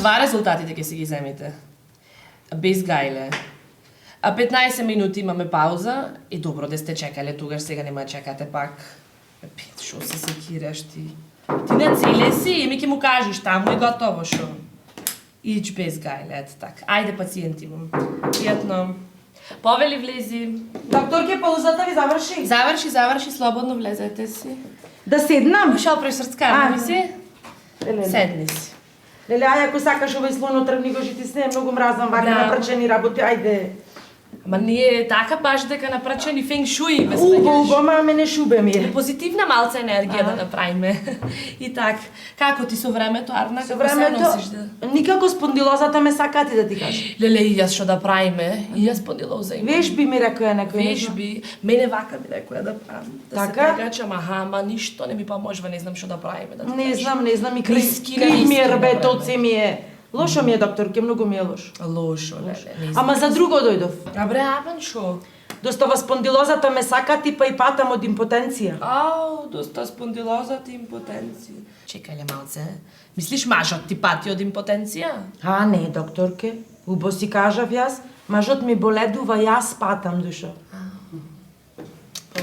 2 резултатите ќе си ги земите. Без гајле. 15 минути имаме пауза и добро да сте чекале тогаш, сега нема чекате пак. Пет, шо се секираш ти? Ти не целе си, ми ќе му кажеш таму и готово шо. Ич без гајле, ето така. Ајде пациент имам. Пријатно. Повели влези. Докторке, паузата ви заврши? Заврши, слободно влезете си. Да седнам? Шо пресрцкарна ми си? Седни си. Леле, ај ако сакаш овој слоно тргни го жити с не, многу мразам вака напрчени работи, ајде. Ама ние така баш дека напрачени фенг шуи без Убаво, ама мене шубе ми е. Позитивна малца енергија да направиме. И така, како ти со времето, Арна, како се носиш да? Никако спондилозата ме сакати да ти кажам. Леле, и јас што да правиме? И јас спондилоза имам. Вежби ми рекоја некој. Вежби, мене вака ми рекоја да правам. Да така? се тегачам, ама ништо не ми поможува, не знам што да правиме. Да не знам, и крив ми е рбетот се ми е. Лошо ми е, докторке, многу ми е лошо. Лошо, леле, не знам. Ама за друго дојдов. Абре, аман шо? Доста спондилозата ме сакати, па и патам од импотенција. Ау, доста спондилозата импотенција. Чекајле малце, мислиш мажот ти пати од импотенција? А, не, докторке. Убо си кажав јас, мажот ми боледува, јас патам, душо.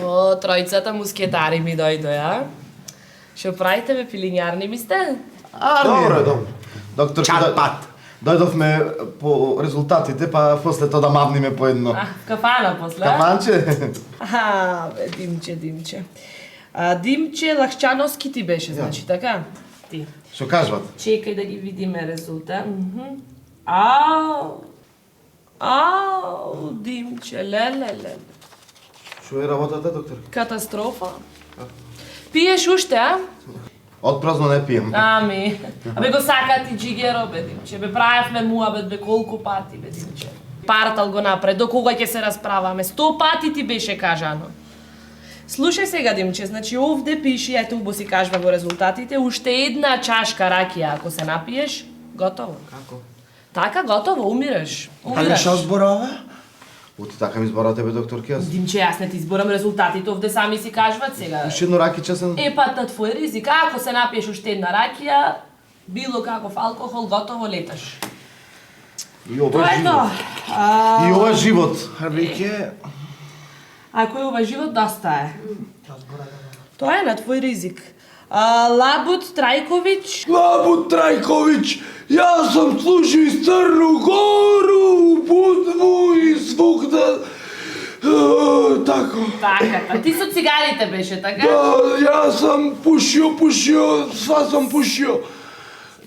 О, тројцата мускетари ми дојдоја. Шо правите, бе, пилињарни ми сте? Добро. Доктор, Чат-пат. Дојдовме по резултатите, па после тоа да мавниме по едно. Кафана после? Кафанче? Бе, Димче. Димче Лахчановски ти беше, значи, така? Ти. Што кажуват? Чекај да ги видиме резултат. Димче, леле. Што е работата, доктор? Катастрофа. Пиеш уште, а? Отпразно не пием. Ами, абе го сака ти джигеро, бе, Димче. Бе, правевме муабет, бе, колку пати, бе, Димче. Партал го напред, до кога ќе се расправаме. 100 пати ти беше кажано. Слушај сега, Димче, значи овде пиши, ето убо си кажва во резултатите, уште една чашка ракија, ако се напиеш, готово. Како? Така, готово, умираш. Але шо зборува? Оти така ми зборате, бе, докторке, јас. Димче, јас не ти изборам резултатите, овде сами си кажват сега. Уште едно ракиче сам... Па на твој ризик, ако се напиеш уште една ракија, било каков алкохол, готово леташ. И ова Тоа е живот. тоа. И ова живот. Веќе... Ако е ова живот, доста е. Тоа е на твој ризик. Лабут Трајковиќ. Лабут Трајковиќ, јас сам служил из Црну Гору, Будву и свогда. Тако. Така, ти со цигарите беше, така? Да, јас сам пушио, сва сам пушио.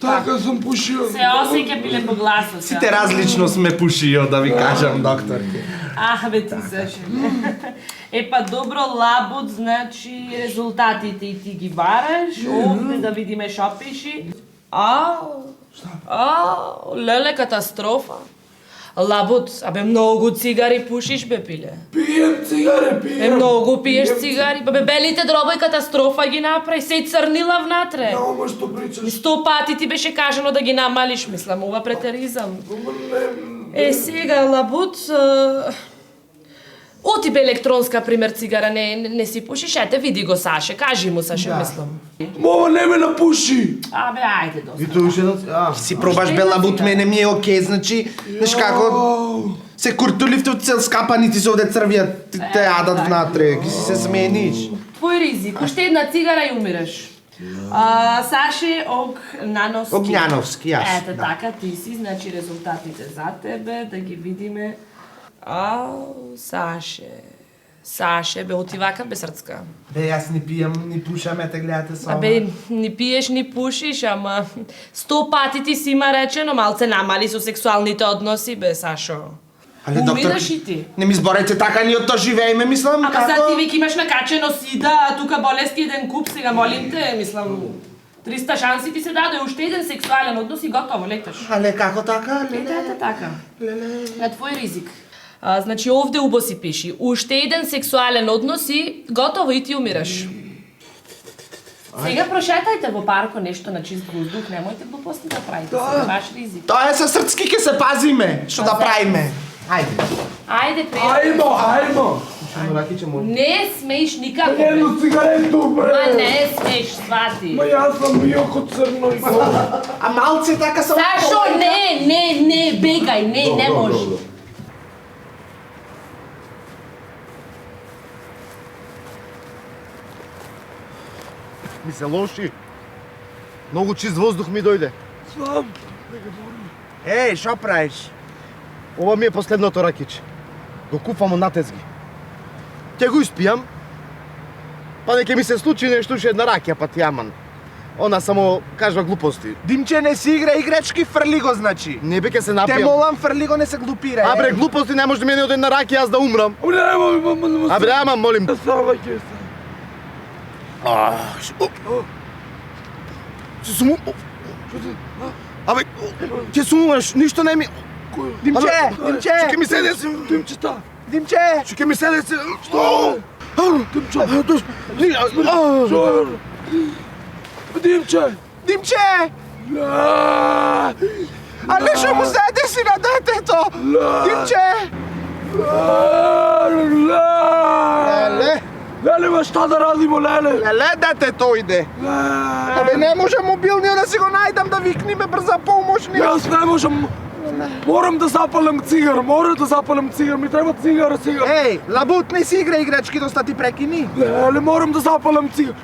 Така сам пушио. Се осеќа пиле по гласот. Сите различно сме пушио, да ви кажам, доктор. Бе, ти саше. Па добро, лабут, значи резултатите и ти ги бараш, овде да видиме шо пиши. Леле, катастрофа. Лабут, многу цигари пушиш, бе, пиле. Пием цигари, пием. Многу пиеш цигари, бе, белите дробој катастрофа ги направи, се црнила внатре. Ама што причаш? 100 пати ти беше кажано да ги намалиш, мислам, ова претеризам. Сега, лабут... Оти бе електронска, пример, цигара, не си пушиш, ете, види го Саше, кажи му Саше, мислам. Мова не ме напуши. Бе, ајде, доста. И тоа уште едно... Си пробаш бе лабут, мене ми е окей, значи, знаеш како, се куртуливте од цел скапаници се овде црвија, те јадат внатре, ќе си се смениш. Твој ризик, уште една цигара и умираш. Саше Огнановски. Огњановски, јас. Ете, така, ти си, значи резултатите за тебе, да ги видиме. Саше, бе, оти вака бе срцка. Бе, јас ни пијам, ни пушам, ете гледате само. Бе, ни пиеш, ни пушиш, ама 100 пати ти си има речено, малце намали со сексуалните односи, бе, Сашо. Але доктор, умираш и ти. не ми зборете така, ние од тоа живееме, мислам, Ама како... sad ти веќе имаш накачено сида, а тука болести еден куп, сега молим те, мислам, 300 шанси ти се даде, уште еден сексуален однос и готово, леташ. Але како така? Ете така. На твој ризик. Значи овде убо си пиши, уште еден сексуален однос и готово и ти умираш. Сега прошетајте во парко нешто на чист воздух, немојте глупости да правите, се ваш ризик. Тоа е, со срцки ке се пазиме, што да правиме. Ајде. Ајде, пријатно. Ајмо. Ракиче може. Не смееш никако, бе. Едно цигарету, Ма бре! не смееш, свати. Ма јас сам биоко црно и тоа. А малце така само... Сашо, не, бегај, не може. Ми се лоши. Многу чист воздух ми дојде. Знам. Еј, шо правиш? Ова ми е последното ракиче. Го купам на тезги. Ќе го испијам. Па не ќе ми се случи нешто уште една ракија, па ти аман. Она само кажва глупости. Димче, не си игра играчки, фрли го, значи. Не бе ќе се Те напијам. молам, фрли го, не се глупирај. Абре, глупости не може да мене од една ракија, јас да умрам. Абре, ама, молим. Сава ќе се. Ќе сум... Абе, ќе сумуваш, ништо не ми... Димче, Абе, Димче! Ќе ми седе си... Димчета. Димче! Ќе ми седе си... Што? Димче. Што? Димче. Димче! Але шо му седе си на детето? Димче! Леле, Леле, ма шта да радимо, леле? Леле, детето иде. Абе, не може мобилниот да си го најдам да викниме брза помошни. Јас не можам. Морам да запалам цигар, ми треба цигар сега. Еј, лабут, не си игра играчки, доста ти прекини. Леле, морам да запалам цигар.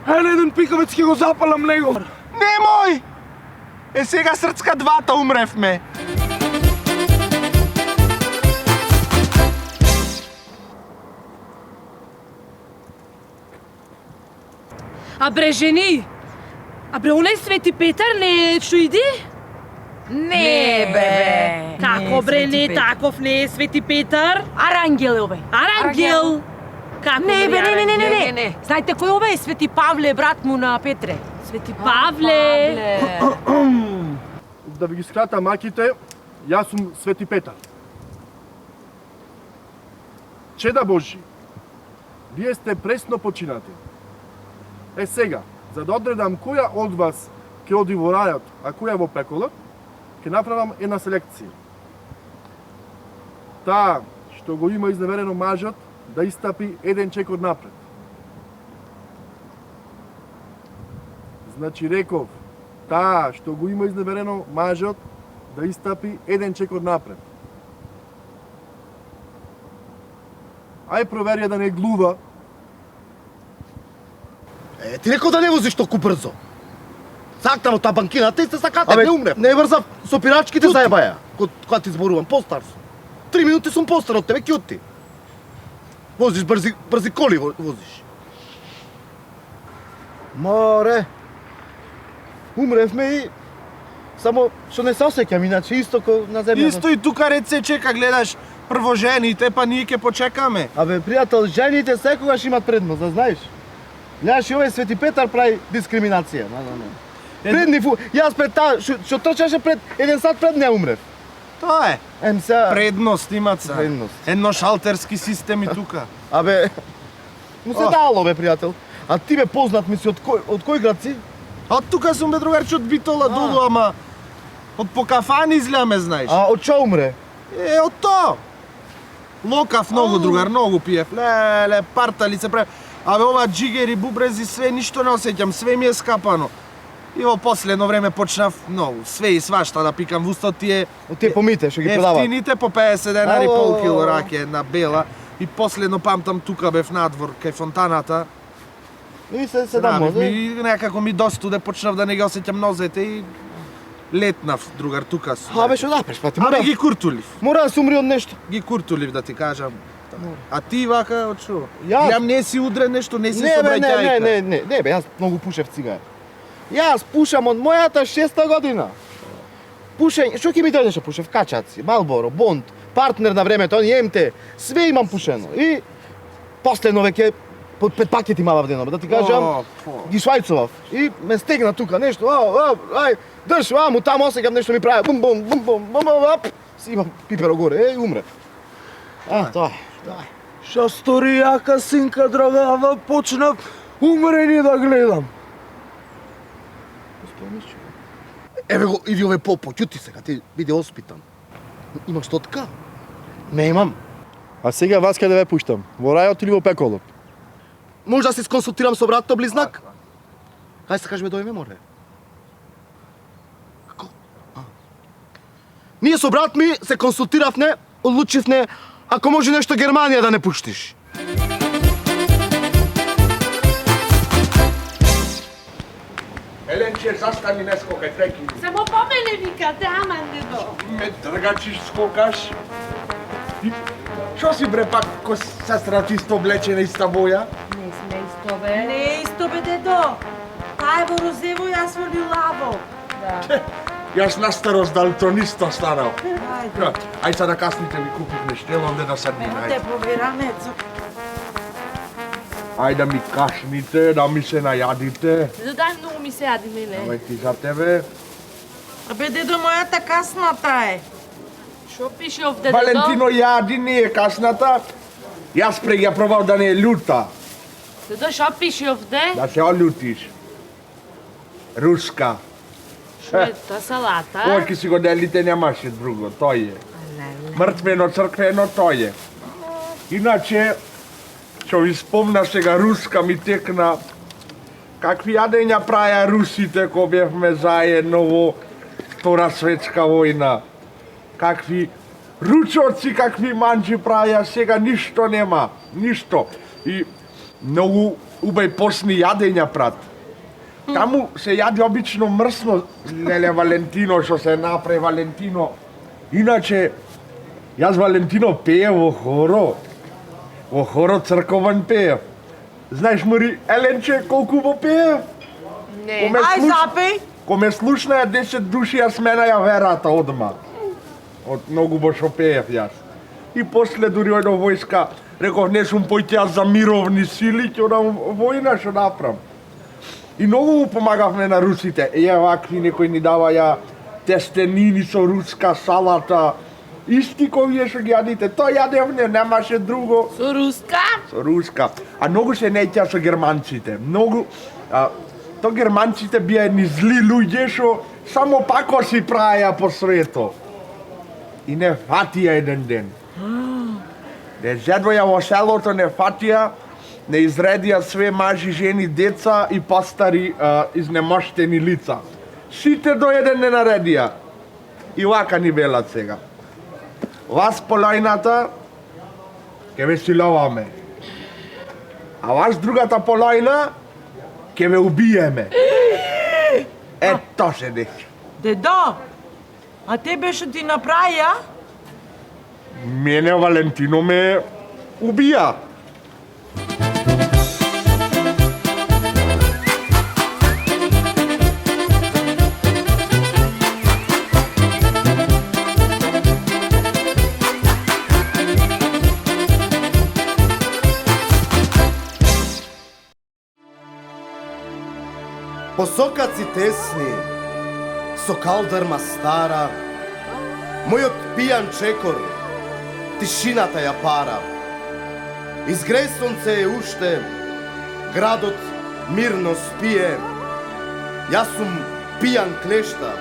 Еден пикавец ќе го запалам него. Немој! Е, сега срцка двата умревме. Абре, жени! Абре, онај Свети Петар не е што иди? Не, бе. Како бре, не таков не е Свети Петар? Арангел е овој. Арангел! Како Не, бе, Арангел? не. Знаете кој овој е? Свети Павле, брат му на Петре. Свети Павле! Да ви ги скратам маките, јас сум Свети Петар. Чеда Божи, вие сте пресно починати. Е сега, за да одредам која од вас ќе оди во рајот, а која во пеколот, ќе направам една селекција. Таа што го има изневерено мажот, да истапи еден чекор напред. Значи реков, таа што го има изневерено мажот, да истапи еден чекор напред. Ај провери да не глува. ти рекол да не возиш толку брзо. Сакнам од таа банкината и се сакате, Абе, не умрев. не врзав со пирачките заебаја. Кога ти зборувам, постар сум. 3 минути сум постар од тебе, кјути. Возиш брзи коли возиш. Море. Умревме и само што не се осеќам, иначе исто ко на земјата. Исто и тука реце чека, гледаш прво жените, па ние ќе почекаме. Абе, пријател, жените секогаш имат предност, да знаеш. Гледаш и овој Свети Петар прави дискриминација. Предни јас пред таа што трчаше пред 1 сат пред не умрев. Тоа е. Ем се Предност имат са. Предност. Едно шалтерски системи тука. Абе, му се дало бе, пријател. А ти бе познат ми си од кој град си? Од тука сум бе другарче од Битола Дудо, ама од по кафани изгледаме, знаеш. А од што умре? Е, од тоа. Локав многу, другар, многу пиев. Леле, партали се прави. Абе, ова джигери, бубрези, све, ништо не осеќам, све ми е скапано. И во последно време почнав многу, све и свашта да пикам в устот тие Од тие помите што ги продаваат. ефтините по 50 денари, Ало. пол кило раке, една бела. И последно памтам тука бев надвор, кај фонтаната. И се да може. И некако ми достуде, почнав да не ги осеќам нозете и летнав, другар, тука сум. Абе, што напреш, па ти мора, Абе, ги куртулив. мора да се умри од нешто. Ги куртулив, да ти кажам. А ти вака, од шо? Јас- Јам не си удрен нешто, не си Не, со бе, браќајка. не, бе, јас многу пушев цигар. Јас пушам од мојата 6-та година. Пушење, што ќе ми дојдеше пушев? Качаци, Малборо, Бонд, партнер на времето, они МТ, све имам пушено. И последно веќе под 5 пакети имав денова, да ти кажам, ги швајцував. И ме стегна тука нешто, ај, држ, аму, таму осеќам нешто ми прави, бум, бум, бум, бум, бум, бум, ап, си имам пиперо горе, и умре. Тоа е. Ша стори јака синка драгава, почнав умрени да гледам. Еве го, иди ове попо, ќути сега, ти биде оспитан. Имаш тотка? Не имам. А сега вас каде ве пуштам? Во рајот или во пеколот? Може да се сконсултирам со братот близнак? Кај се кажеме дојме, море? Како? Ние со брат ми се консултиравне, одлучивне, ако може нешто Германија да не пуштиш. Еленче, застани, не скокај, треки. Само по мене викате, аман дедо. Ме тргачиш, скокаш. Ти, шо си бре пак ко сестра ти исто облечена иста боја? Не сме исто, бе. Не е исто бе, дедо. Тај во розево, јас во лилаво. Да. Јас на старост далтониста станал. Ајде. Ај сега касните ми купив нешто, елам да седнем, Нема ајде. те побираме, цо. Ајде да ми кашните, да ми се најадите. Дедо, дај многу ми се јади мене. Ај ти за тебе. Абе, дедо, мојата касната е. Шо пише овде, дедо? Валентино јади, не е касната. Јас прег ја пробав да не е љута. Дедо, шо пише овде? Да се олютиш. Руска. Шо е та салата? Ова ки си го делите, немаше друго, тој е. Мртвено, црквено, тој е. Иначе, што ви спомна сега, руска ми текна. Какви јадења праја русите ко бевме заедно во Втора светска војна. Какви ручоци, какви манџи праја, сега ништо нема, ништо. И многу убај посни јадења прат. Таму се јади обично мрсно, леле Валентино, што се напре Валентино. Иначе, јас Валентино пеев во хоро. Во хоро црковен пеев. Знаеш, Мари, Еленче, колку во пеев? Не. Ко ме Ај, слуш- запеј. Ко ме слушнаја 10 души, јас менаја верата одма. Од многу бо шо пеев јас. И после дури ојде војска, реков, не сум појте јас за мировни сили, ќе одам војна, што направам. И многу му помагавме на русите. Вакви некои ни даваја тестенини со руска салата. Исти кои вие што ги јадите. Тоа јадевне, немаше друго. Со руска? Со руска. А многу се неќа со германците. Многу... То германците бија едни зли луѓе што само пако си праја по свето. И не фатија еден ден. Не зедвоја во селото, не фатија, не изредија све мажи, жени, деца и постари изнемоштени лица. Сите до еден не наредија. И вака ни велат сега. Вас полојната ќе ве силоваме. А вас другата полојна ќе ве убиеме. Ето се нешто. Дедо, а тебе што ти направија? Мене Валентино ме убија. Посокаци тесни, со калдърма стара, мојот пијан чекор, тишината ја пара. Изгреј сонце е уште, градот мирно спие, јас сум пијан клешта,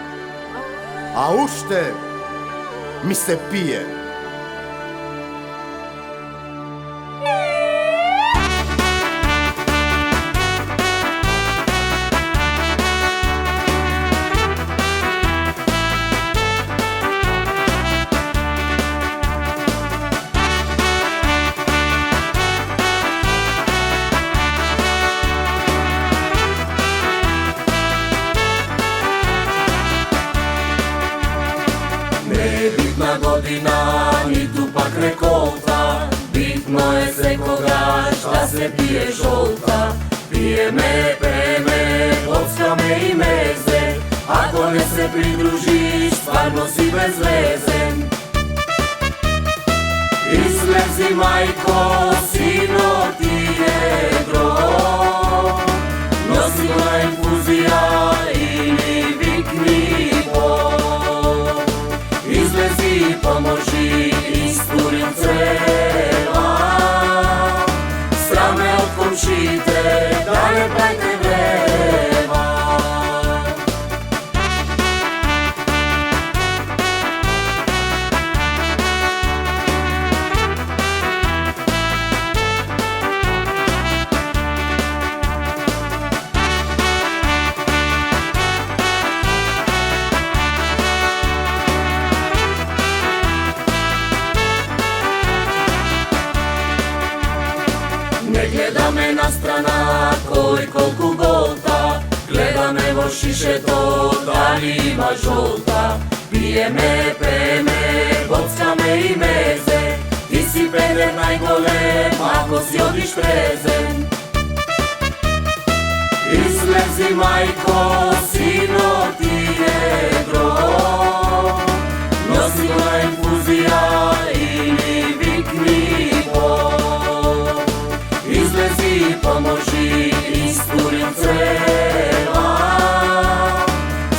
а уште ми се пие. Битна година, ниту пак реколта, битно е секогаш да се пие жолта. Пиеме, пееме, плоскаме и мезе, ако не се придружиш, стварно си безвезен. Излези, мајко, сино ти е дрог, носи го на инфузија или викни Бог. Излези и поможи, истурим цела, сраме од комшите, да не прајте врева. на страна, кој колку голта, гледаме во шишето, дали има жолта. Пиеме, пееме, боцкаме и мезе, ти си педер најголем, ако си одиш презен. Излези мајко, сино ти е гром, носи го на инфузија или викни го. Излези и поможи, истурим црева,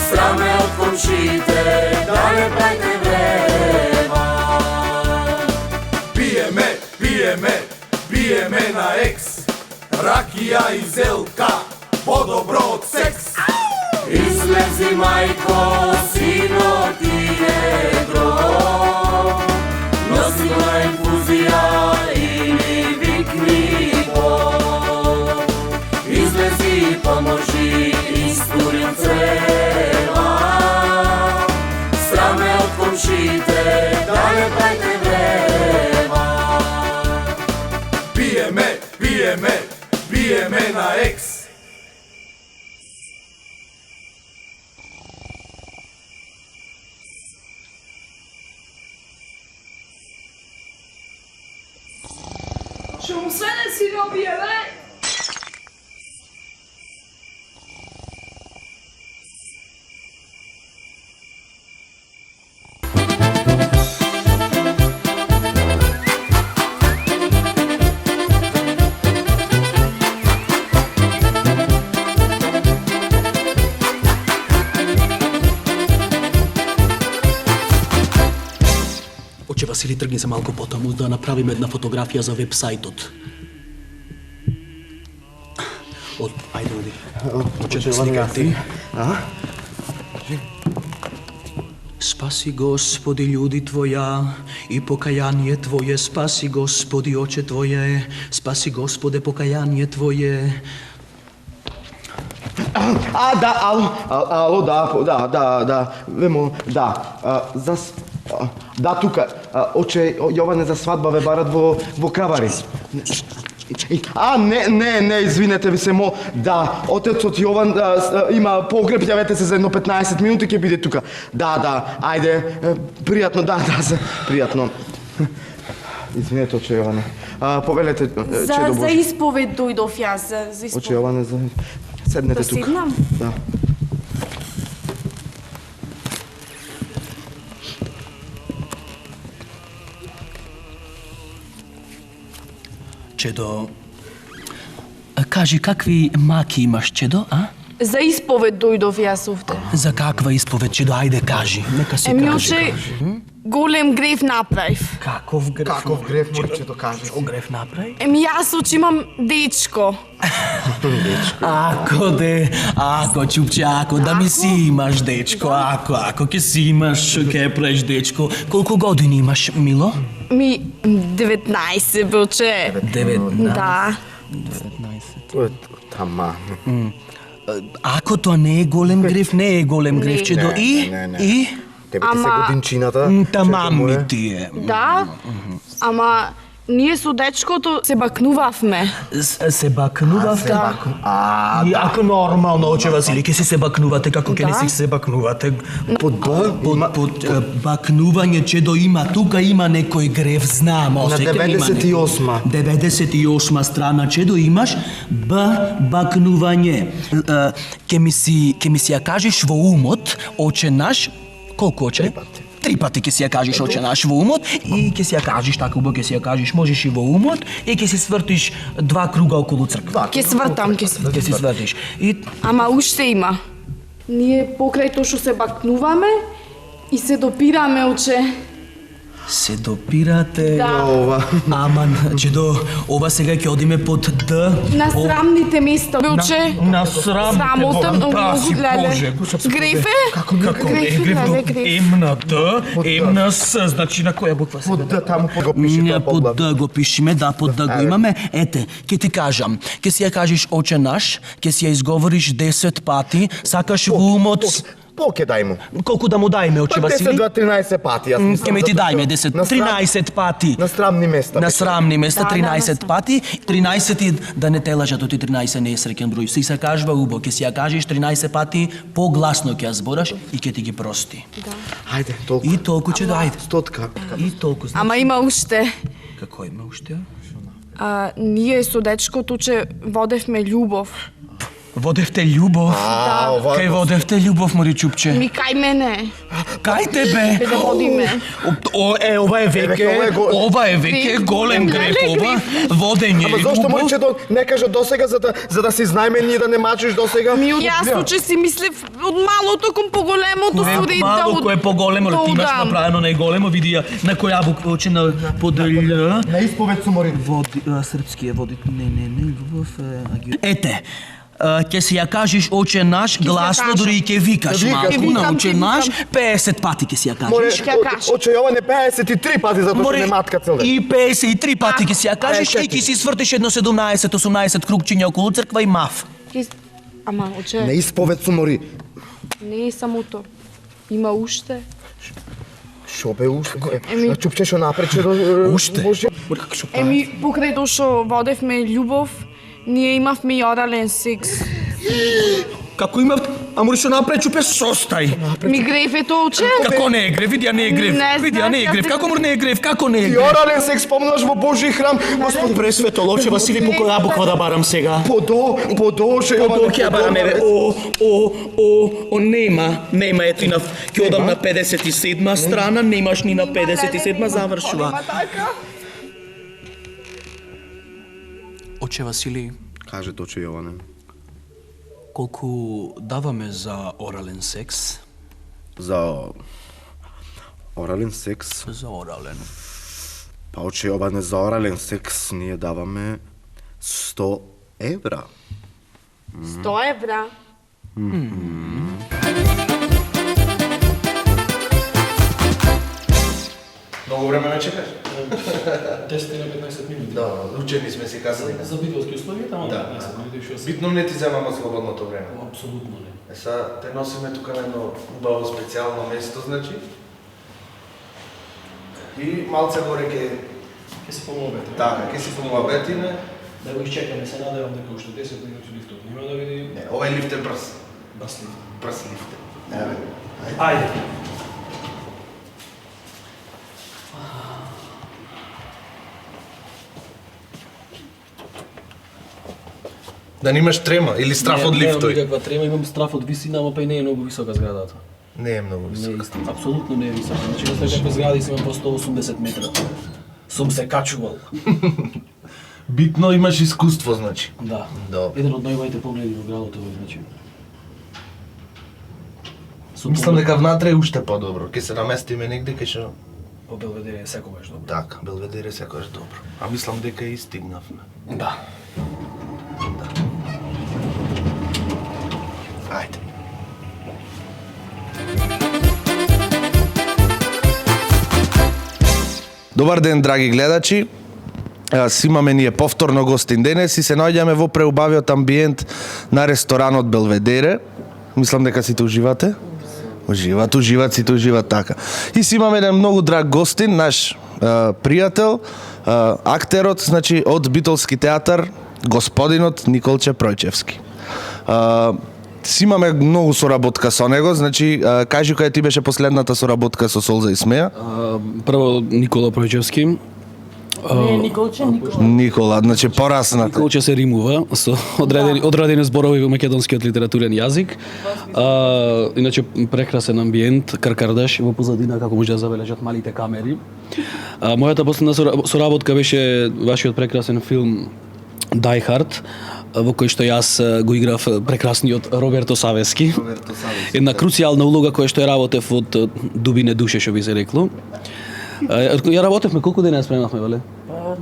сраме од комшите, да не прајте врева. Пиеме, пиеме, пиеме на екс, ракија и зелка, по-добро од секс. Излези мајко, сино ти е гром, носи го на инфузија или викни го. Излези и поможи, истурим црева, сраме од комшите, да не прајте врева. Пиеме, пиеме, пиеме на екс. Čemu sve ne si robije, ne? Оче Васили, тргни се малку потаму да направиме една фотографија за вебсајтот. Ајде, оди. Оче, сликај ти. Спаси Господи људи Твоја и покаяние Твое, спаси Господи оче Твое, спаси Господе покаяние Твое. Да, вемо, да, да, тука, оче Јоване за свадба ве барат во Кравари. Не, извинете ви се, да, отецот Јован има погреб, јавете се за едно 15 минути, ќе биде тука. Да, ајде, пријатно, пријатно. Извинете, оче Јоване. Повелете, Чедо Божи. За исповед дојдов јас, за исповед. Оче Јоване, седнете тука. Да седнам? Да. Чедо, кажи, какви маки имаш, Чедо, а? За исповед дојдов јас овде. За каква исповед, Чедо, ајде кажи. Нека си Оче, голем грев направив. Каков грев? Каков грев, може Чедо каже? Што грев направи? Јас оче имам дечко. Ако, чупче, ако, да ми си имаш дечко, ако ќе си имаш, ќе правиш дечко. Колку години имаш, Мило? 19, боче. 19. Да. 19. Тама. Ако тоа не е голем грев, не е голем грев, Чедо. И? Тебе ти се годинчината. Тамам ми ти е. Да, ама ние со дечкото се бакнувавме. Се бакнувавте? Ако нормално, оче Васили, ке си се бакнувате, како ке не си се бакнувате. Под бакнување, Чедо, има, тука има некој грев, знам, на 98. 98 страна, Чедо, имаш бакнување. Ке ми си ја кажеш во умот, оче наш, колку оче? 3 пати ќе си ја кажеш оче наш во умот и ќе си ја кажеш така убаво, ќе си ја кажеш, можеш и во умот и ќе си свртиш 2 круга околу црква. Ќе свртам. Ќе си свртиш. Ама уште има. Ние покрај тоа што се бакнуваме и се допираме, оче. Се допирате. Да. Ама, Чедо, ова сега ќе одиме под Д. На срамните места, оче. На срамота, Боже. Грефе? Како не греф? Емна Д, емна С, значи на која буква се? Под Д, таму го пишете. Под Д го пишеме, да, под Д го имаме. Ете, ќе ти кажам, ќе си ја кажеш оче наш, ќе си ја изговориш 10 пати, сакаш во умот... Поке дај му. Колку да му дајме, оче Па 10 Васили? до 13 пати, јас мислам. Ке ми ти затоа дајме што 10, на срам- 13 пати. На срамни места. На срамни места, Да, 13 пати, 13 и да не те лажат, оти 13 не е среќен број. Си се кажува убо, ќе си ја кажеш 13 пати, погласно ќе ја збораш и ќе ти ги прости. Ајде, толку. И толку ќе дојде. Стотка. И толку. Ама има уште. Како има уште? Ние со дечкото че водевме љубов. Водевте љубов. Кај водевте љубов, Мори Чупче? Ми кај мене. Кај тебе? Да водиме. Ова е веќе, ова е веќе голем греф, ова. Водење Ама зошто љубов. Мориче не кажа досега за да си знаеме ние да не мачиш досега? Јас че си мислев од малото кон поголемото Кој суди е малко, кој е поголемо, ти имаш направено најголемо, види ја на која буква очи на подл. На исповед су Мори. Води, српски е води, не, љубов Ете, ќе си ја кажеш оче наш гласно, дури и ќе викаш малку на оче наш, 50 пати ќе си ја Море, кажеш. оче Јоване 53 пати затоа што не матка цел ден. И 53 пати ќе си ја кажеш и ќе си свртиш едно 17-18 кругчиња околу црква и мав. Ама, На оче, исповед су Мори. не е само то. Има уште. Шо бе уште? Еми- Чупче шо напрече до... Уште? Боже. Еми, покрај тоа што водевме љубов, ние имавме и орален секс. Како имав, а Мори што напред чупе состај. Ми греф е тоа, оче? Како не е греф, види ја не е греф, Не види ја не е знам, греф, јас како Мори не е греф, како не е И греф. орален секс спомнаш во Божи храм. Господи, Пресвето лоче, Васили, по која буква да барам сега? подо, ше Јоване. Колку ја бараме, бе? Нема, ето и на... Ќе одам на 57 страна, немаш ни на 57 завршува. Оче Васили, Каже точе Јоване. колку даваме за орален секс? За орален секс, За орален. па оче Јоване за орален секс ние даваме 100 евра. 100 евра. Многу време ме чекаш? 10 на 15 минути. Да, учени сме си казали. За видовски услови, тамо Да. 15 минути што се. Битно не ти земамо слободното време. Апсолутно не. Са те носиме тука на едно убаво специјално место, значи. И малце горе Ќе се помовете. така, ќе си помлабетиме. Да го изчекаме, се надевам дека уште 10 минути лифтот нема да види. Не, овај лифт е брз. Бас лифт. Брз лифт е. Еве. Ајде. Да не имаш трема или страф од Немам лифтови. никаква трема, имам страф од висина, ама па и не е многу висока зградата. Не е многу Не е висока. истина, апсолутно не е висока. Значи, на секој згради си имам по 180 метра. Сум се качувал. Битно имаш искуство, значи. Да. Добро. Еден од најубавите погледи во градот овој, значи. Мислам дека внатре е уште подобро. Ќе се наместиме негде кај што По Белведере е секогаш добро. така, Белведере секогаш добро. А мислам дека и стигнавме. Да. Ајде. Добар ден, драги гледачи. Си имаме ние повторно гостин денес и се наоѓаме во преубавиот амбиент на ресторанот Белведере. Мислам дека сите уживате. Уживат, сите уживат така. И си имаме еден многу драг гостин, наш пријател, актерот, значи од Битолски театар, господинот Николче Пројчевски. Си имаме многу соработка со него, значи кажи која ти беше последната соработка со Солза и Смеја? Прво Никола Пројчевски. Не, Николче. Никола, значи порасната. Николче се римува со одредени зборови во македонскиот литературен јазик. Иначе прекрасен амбиент, каркардаш во позадина како може да забележат малите камери. Мојата последна соработка беше вашиот прекрасен филм Die Hard, во кој што јас го играв прекрасниот Роберто Савески. Една круцијална улога која што ја работев од дубине душе, што би се рекло. Ја работевме колку дена ја спремавме, веле?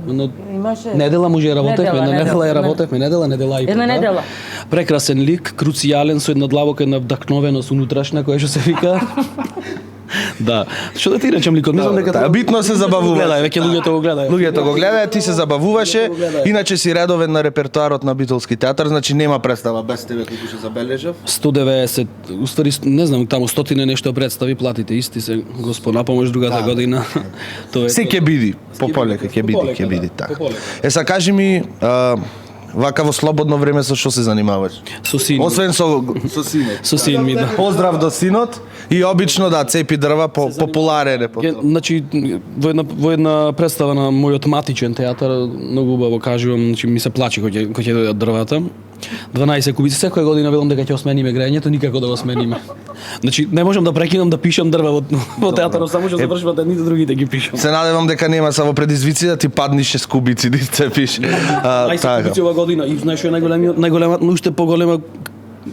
Но Имаше... недела може ја работевме, една недела ја не. работевме, недела и Една пол, да. недела. Прекрасен лик, круцијален со една длабока една вдакновеност унутрашна која што се вика Да. Што да ти речем ликот, мислам дека битно се забавува. Гледај, веќе луѓето го гледај. Луѓето го гледаат, ти се забавуваше. Иначе си редовен на репертоарот на Битолски театар, значи нема представа без тебе колку се забележав. 190, уствари не знам, таму стотина нешто представи, платите исти се, Господ на помош другата година. Тоа е. Се ќе биди, пополека ќе биди така. Са кажи ми, вака во слободно време со што се занимаваш? Со син. Освен со синот. Со син ми, да. Поздрав до синот и обично да цепи дрва популарен е. Значи во една представа на мојот матичен театар многу убаво кажувам, значи ми се плачи кога ќе дојдат дрвата. 12 кубици секоја година велам дека ќе осмениме грејењето, никако да го смениме. Значи не можам да прекинам да пишам дрва во театарот, само што завршуваат едните другите ги пишам. Се надевам дека нема само предизвици да ти паднише с кубици да цепиш. Така. Кубици ова година и знаеш што е најголема, уште поголема,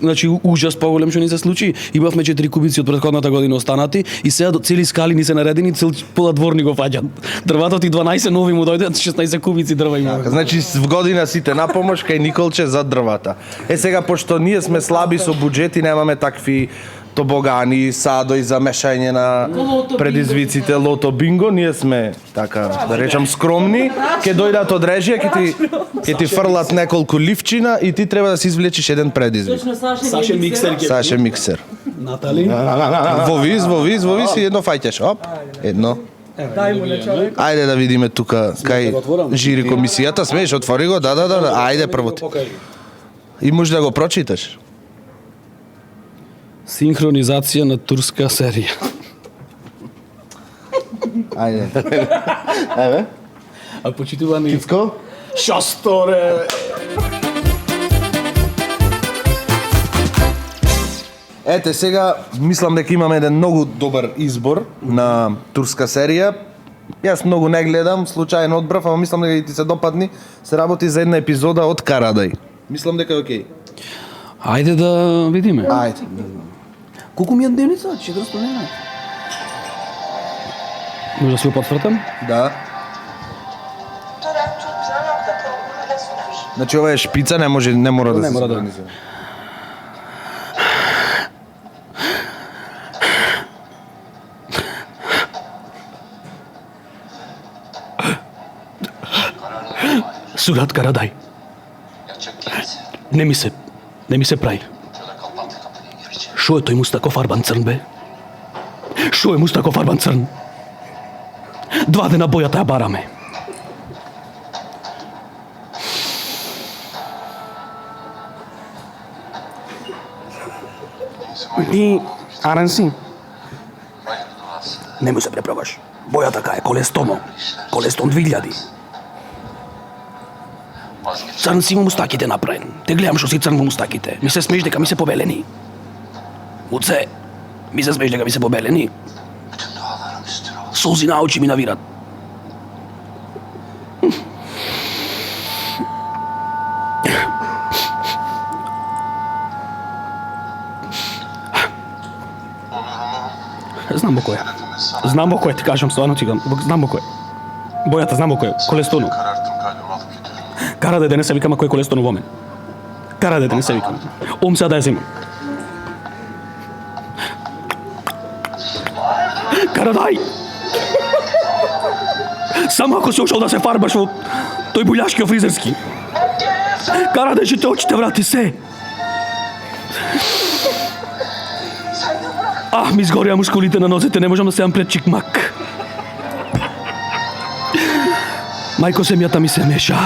значи ужас поголем што ни се случи. Имавме 4 кубици од претходната година останати и сега цели скали ни се наредени, цел пола двор ни го фаќат. Дрвата ти 12 нови му дојдат, 16 кубици дрва имаме. Значи в година сите на помош кај Николче за дрвата. Сега пошто ние сме слаби со буџети, немаме такви тобогани, садои за мешање на предизвиците, лото бинго, ние сме така, да речам, скромни, ќе дојдат од режија, ќе ти фрлат неколку ливчина и ти треба да си извлечеш еден предизвик. Саше миксер. Саше миксер. Натали. Во виз и едно фаќаш, оп, едно. Ајде да видиме тука кај жири комисијата, смееш, отвори го, да, ајде прво ти. И може да го прочиташ. Синхронизација на турска серија. Ајде. Еве. А почитувани Кицко? Шасторе. Ете сега, мислам дека имаме еден многу добар избор на турска серија. Јас многу не гледам, случајно одбрав, ама мислам дека и ти се допадни. Се работи за една епизода од Карадај. Мислам дека е окей. Ајде да видиме. Ајде. Колку ми е дневница? 400 дена. Може да си го потвртам? Да. Значи ова е шпица, не мора да се синхронизира. Сурат Карадај. Не ми се прави. Шо е тој мустако фарбан црн, бе? Шо е мустако фарбан црн? 2 дена бојата ја бараме. И Аранси. Немој се преправаш. Бојата кај е Колестоно. Колестон 2000. Црн си во мустаките направен. Те гледам што си црн во мустаките. Ми се смееш дека ми се побелени. Муце, ми се смееш дека ми се побелени. Солзи на очи ми навират. Знам кој е. Знам кој е, ти кажам, стварно ти знам кој е. Бојата знам кој е, Колестоно. Карадај да не се викам кој е Колестоно во мен. Карадај да не се викам. Ом сега да ја земам. Карадај! Само ако си ушел да се фарбаш во тој буљашки фризерски. Карадај ќе те очите врати се. Ми изгорија мускулите на нозете, не можам да седам пред чикмак. Мајко семјата ми се меша.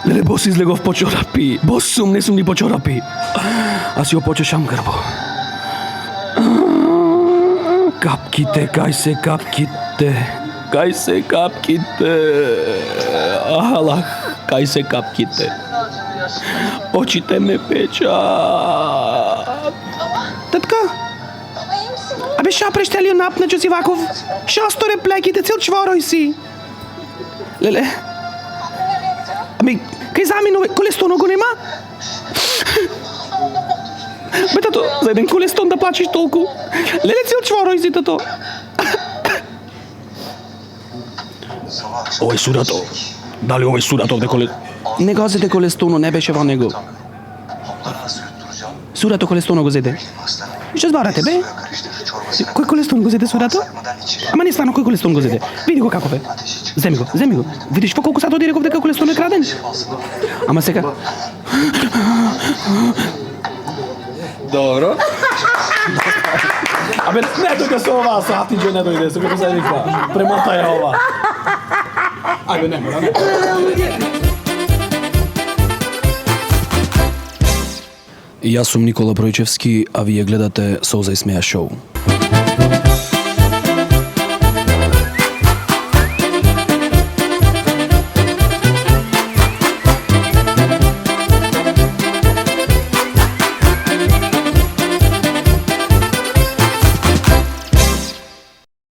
Леле, бос излегов по чорапи. Бос сум, не сум ни по чорапи. А си опочешам грбо. Капките, кај се капките. Кај се капките. Аллах, кај се капките. Очите ме печат. Татка? Абе ша прештелио напнечо си ваков? Ша сторе плеките, цел чворој си. Леле. Ами, кај заминове, Колестоно го нема? Бе, тато, за еден Колестон да плачиш толку. Леле, цел чворој си, тато. Овој сурато. Дали овој сурато овде Колестоно? Не го зеде Колестоно, не беше во него. Сурато Колестоно го зеде. Што збарате, бе? Кој колестон го зеде сурато? Ама не стварно, кој колестон го зеде? Види го каков е. Земи го. Видиш во колку сато реков дека колестон е краден? Ама сега... Добро. Абе, не тука со ова сатиџе не дојде, со како се вика. Премотај ова. Ајде, не мора. Јас сум Никола Бројчевски, а вие гледате Соза и смеја шоу.